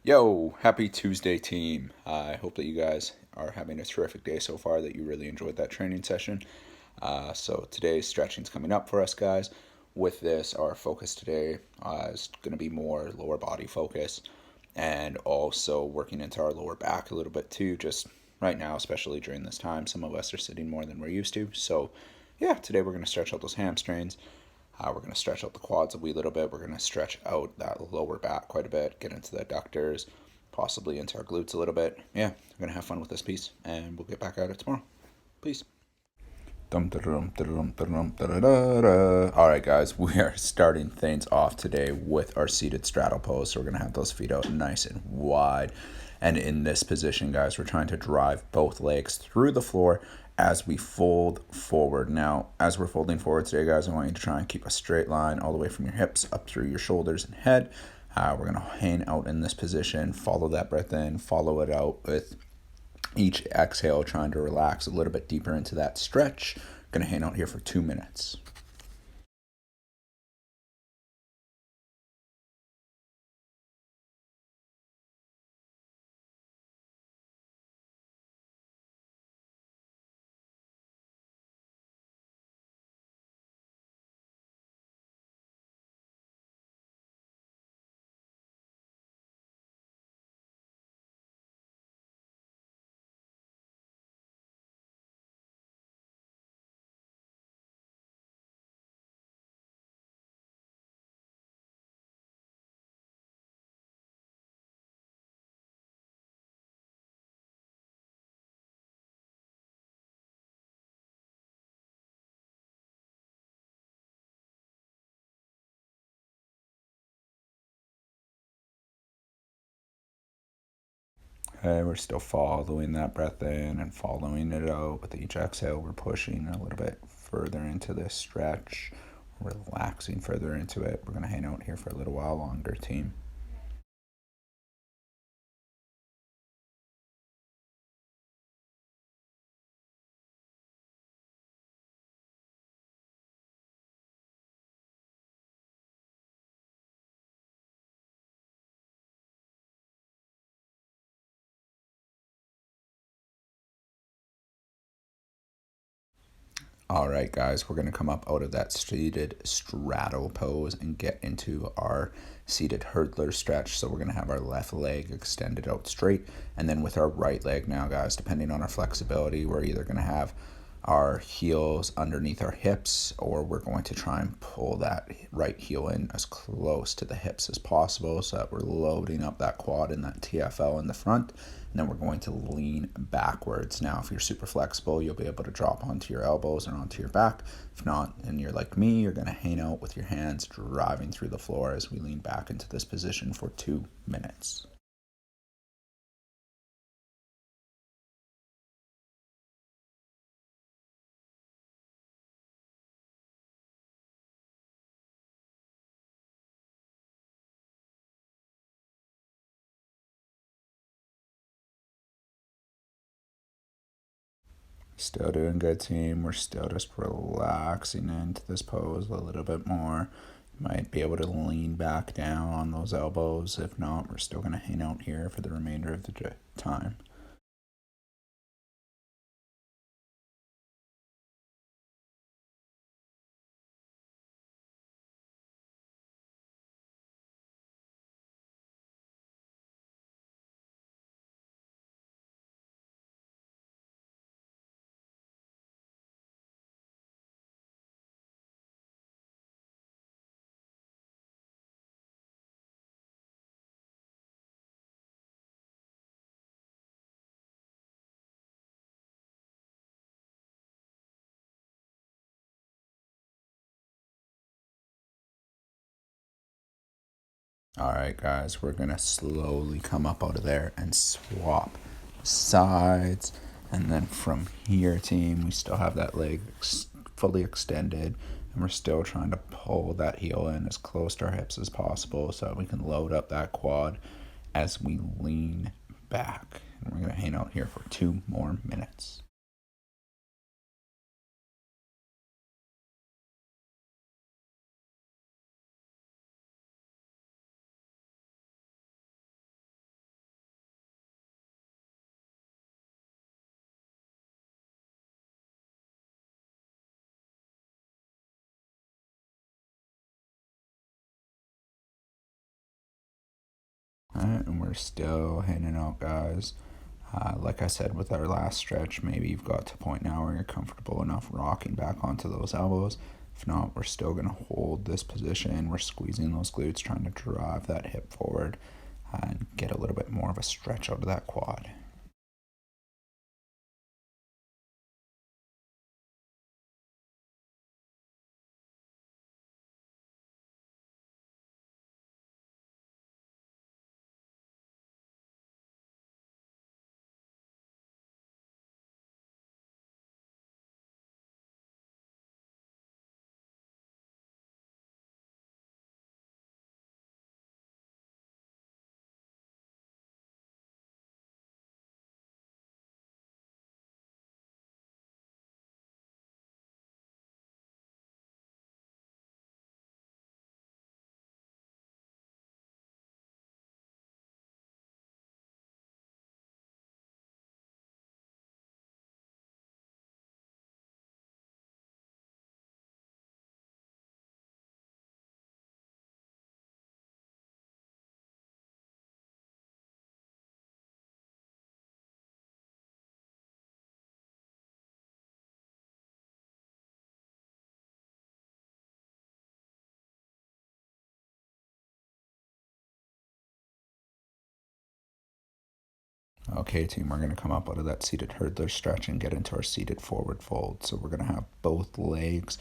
Yo, happy Tuesday, team. I hope that you guys are having a terrific day so far, that you really enjoyed that training session. So, today's stretching is coming up for us, guys. With this, our focus today is going to be more lower body focus and also working into our lower back a little bit too. Just right now, especially during this time, some of us are sitting more than we're used to. So, yeah, today we're going to stretch out those hamstrings. We're going to stretch out the quads a wee little bit. We're going to stretch out that lower back quite a bit, get into the adductors, possibly into our glutes a little bit. Yeah, we're going to have fun with this piece, and we'll get back at it tomorrow. Peace. Alright, guys, we are starting things off today with our seated straddle pose. So we're going to have those feet out nice and wide. And in this position, guys, we're trying to drive both legs through the floor as we fold forward. Now, as we're folding forward today, guys, I want you to try and keep a straight line all the way from your hips up through your shoulders and head. We're going to hang out in this position, follow that breath in, follow it out with each exhale, trying to relax a little bit deeper into that stretch. Going to hang out here for 2 minutes. Okay, we're still following that breath in and following it out. With each exhale, we're pushing a little bit further into this stretch, relaxing further into it. We're going to hang out here for a little while longer, team. All right, guys, we're going to come up out of that seated straddle pose and get into our seated hurdler stretch. So we're going to have our left leg extended out straight. And then with our right leg now, guys, depending on our flexibility, we're either going to have our heels underneath our hips, or we're going to try and pull that right heel in as close to the hips as possible so that we're loading up that quad and that TFL in the front. And then we're going to lean backwards. Now, if you're super flexible, you'll be able to drop onto your elbows or onto your back. If not, and you're like me, you're going to hang out with your hands driving through the floor as we lean back into this position for 2 minutes. Still doing good, team. We're still just relaxing into this pose a little bit more. You might be able to lean back down on those elbows. If not, we're still going to hang out here for the remainder of the time. All right, guys, we're going to slowly come up out of there and swap sides. And then from here, team, we still have that leg fully extended. And we're still trying to pull that heel in as close to our hips as possible so that we can load up that quad as we lean back. And we're going to hang out here for 2 more minutes. And we're still hanging out, guys. Like I said with our last stretch, maybe you've got to a point now where you're comfortable enough rocking back onto those elbows. If not, we're still going to hold this position. We're squeezing those glutes, trying to drive that hip forward and get a little bit more of a stretch out of that quad. Okay, team, we're going to come up out of that seated hurdler stretch and get into our seated forward fold. So we're going to have both legs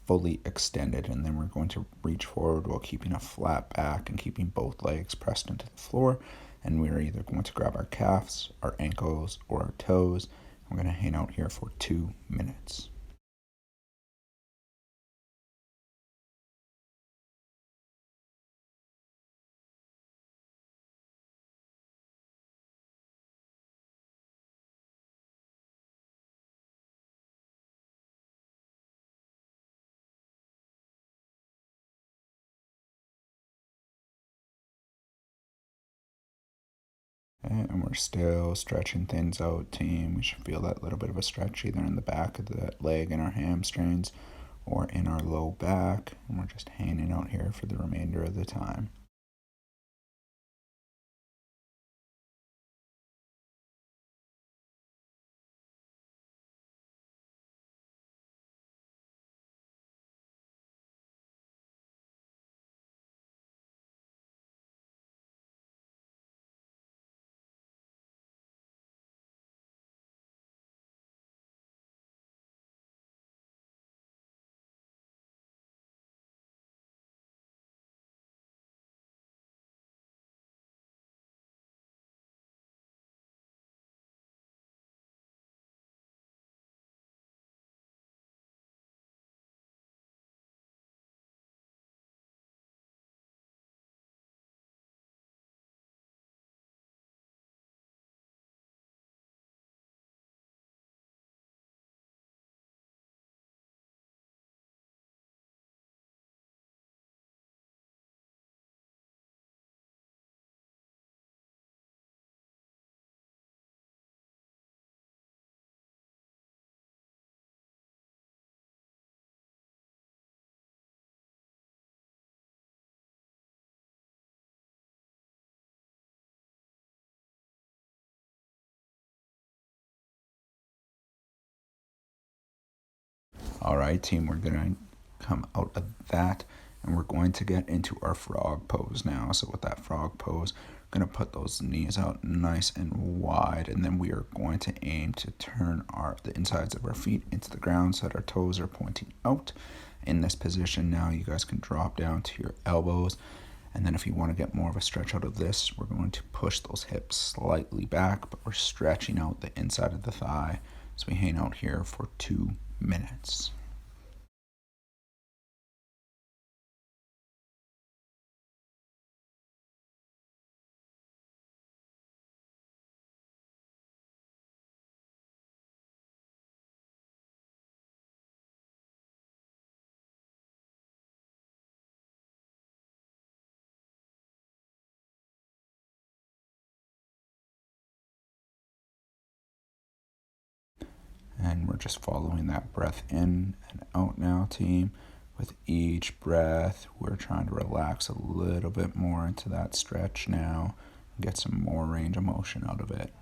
fully extended, and then we're going to reach forward while keeping a flat back and keeping both legs pressed into the floor. And we're either going to grab our calves, our ankles, or our toes. We're going to hang out here for 2 minutes. And we're still stretching things out, team. We should feel that little bit of a stretch either in the back of the leg in our hamstrings or in our low back. And we're just hanging out here for the remainder of the time. All right, team, we're going to come out of that and we're going to get into our frog pose now. So with that frog pose, we're going to put those knees out nice and wide, and then we are going to aim to turn the insides of our feet into the ground so that our toes are pointing out. In this position now, you guys can drop down to your elbows, and then if you want to get more of a stretch out of this, we're going to push those hips slightly back, but we're stretching out the inside of the thigh. So we hang out here for 2 minutes. And we're just following that breath in and out now, team. With each breath, we're trying to relax a little bit more into that stretch now. Get some more range of motion out of it.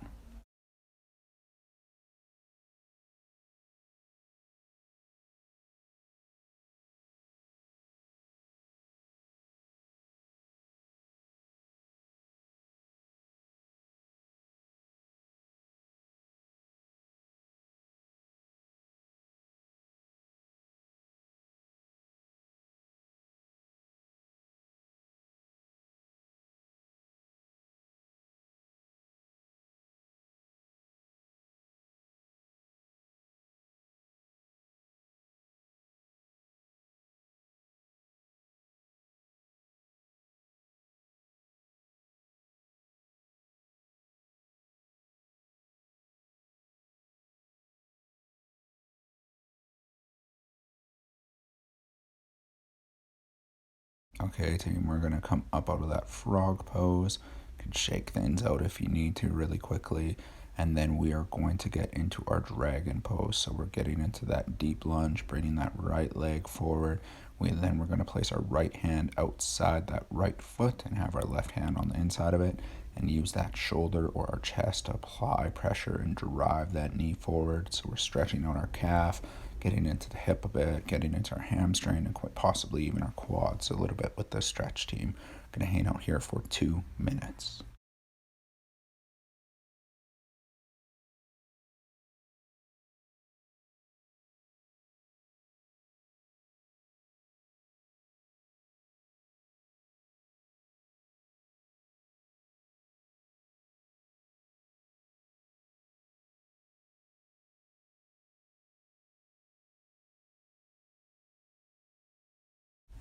Okay, team, we're going to come up out of that frog pose. You can shake things out if you need to really quickly. And then we are going to get into our dragon pose. So we're getting into that deep lunge, bringing that right leg forward. Then we're going to place our right hand outside that right foot and have our left hand on the inside of it and use that shoulder or our chest to apply pressure and drive that knee forward. So we're stretching out our calf, getting into the hip a bit, getting into our hamstring, and quite possibly even our quads a little bit with the stretch team. Going to hang out here for 2 minutes.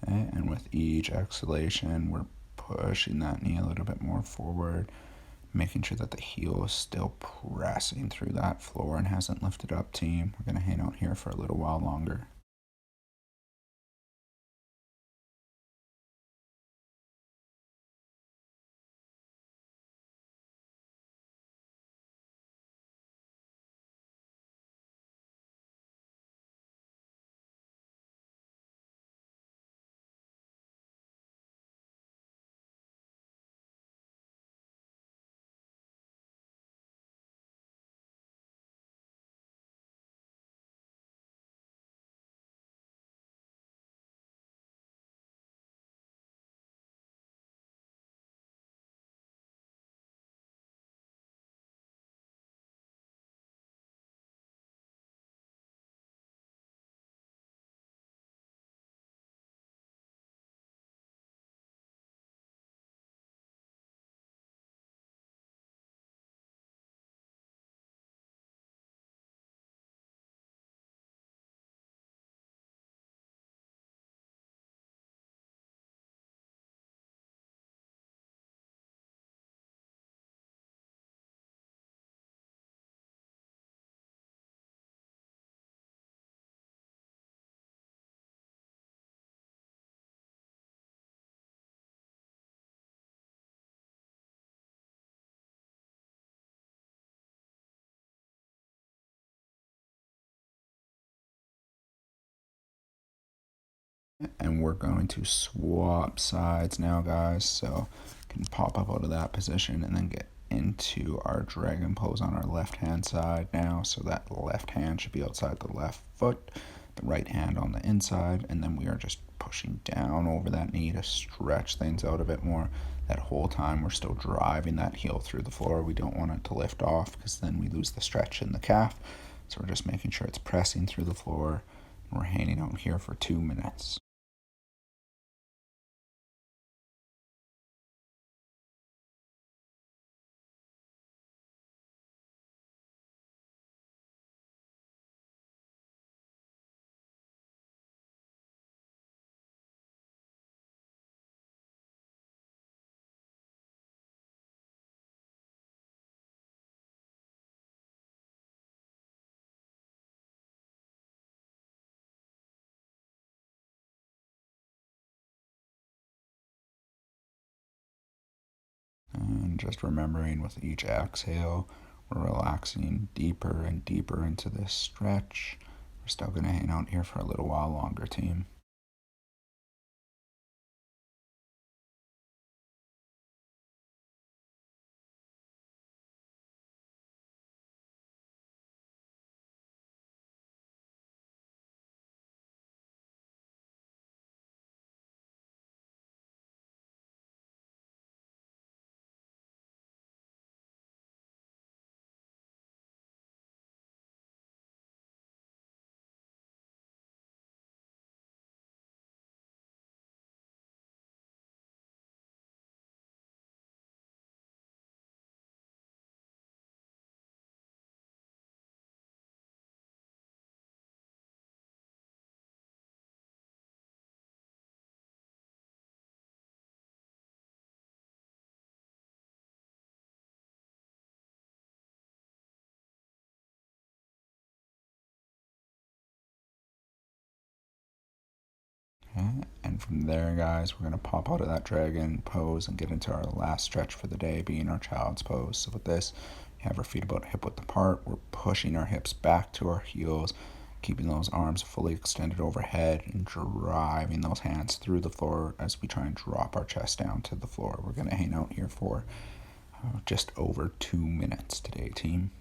Okay, and with each exhalation, we're pushing that knee a little bit more forward, making sure that the heel is still pressing through that floor and hasn't lifted up, team. We're going to hang out here for a little while longer. And we're going to swap sides now, guys. So can pop up out of that position and then get into our dragon pose on our left hand side now. So that left hand should be outside the left foot, the right hand on the inside, and then we are just pushing down over that knee to stretch things out a bit more. That whole time we're still driving that heel through the floor. We don't want it to lift off because then we lose the stretch in the calf. So we're just making sure it's pressing through the floor. And we're hanging out here for 2 minutes. And just remembering with each exhale, we're relaxing deeper and deeper into this stretch. We're still going to hang out here for a little while longer, team. And from there, guys, we're going to pop out of that dragon pose and get into our last stretch for the day, being our child's pose. So with this, we have our feet about hip width apart. We're pushing our hips back to our heels, keeping those arms fully extended overhead and driving those hands through the floor as we try and drop our chest down to the floor. We're going to hang out here for just over 2 minutes today, team.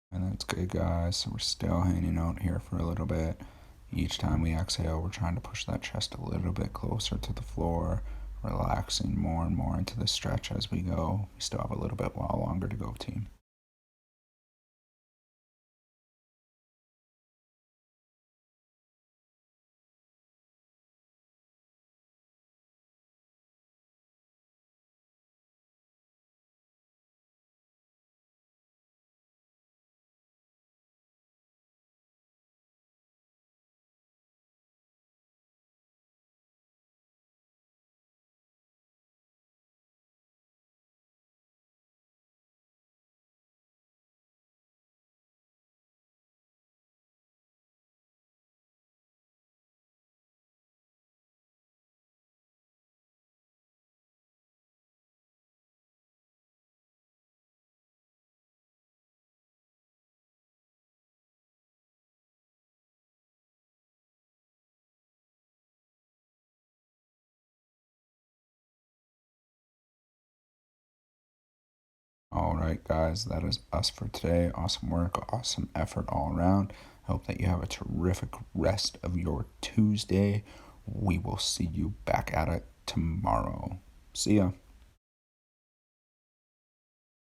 And that's good, guys. So we're still hanging out here for a little bit. Each time we exhale, we're trying to push that chest a little bit closer to the floor, relaxing more and more into the stretch as we go. We still have a little bit longer to go, team. All right, guys, that is us for today. Awesome work, awesome effort all around. I hope that you have a terrific rest of your Tuesday. We will see you back at it tomorrow. See ya.